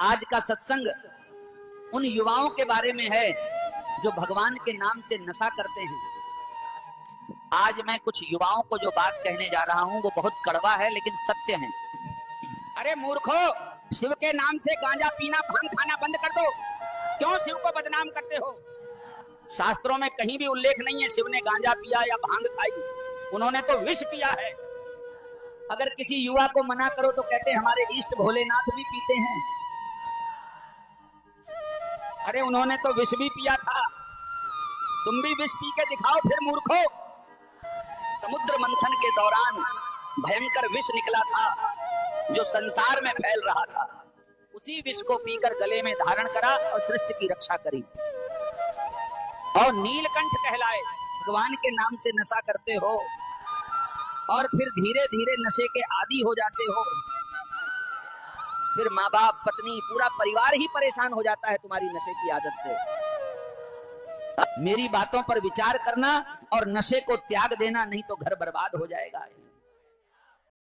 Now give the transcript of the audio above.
आज का सत्संग उन युवाओं के बारे में है जो भगवान के नाम से नशा करते हैं। आज मैं कुछ युवाओं को जो बात कहने जा रहा हूं वो बहुत कड़वा है लेकिन सत्य है। अरे मूर्खो, शिव के नाम से गांजा पीना भांग खाना बंद कर दो। क्यों शिव को बदनाम करते हो? शास्त्रों में कहीं भी उल्लेख नहीं है शिव ने गांजा पिया या भांग खाई। उन्होंने तो विष पिया है। अगर किसी युवा को मना करो तो कहते हमारे इष्ट भोलेनाथ भी पीते हैं। अरे उन्होंने तो विष भी पिया था, तुम भी विष पी के दिखाओ फिर मूर्खो। समुद्र मंथन के दौरान भयंकर विष निकला था जो संसार में फैल रहा था। उसी विष को पीकर गले में धारण करा और सृष्टि की रक्षा करी और नीलकंठ कहलाए। भगवान के नाम से नशा करते हो और फिर धीरे धीरे नशे के आदी हो जाते हो। फिर माँ बाप, पत्नी, पूरा परिवार ही परेशान हो जाता है तुम्हारी नशे की आदत से। मेरी बातों पर विचार करना और नशे को त्याग देना, नहीं तो घर बर्बाद हो जाएगा।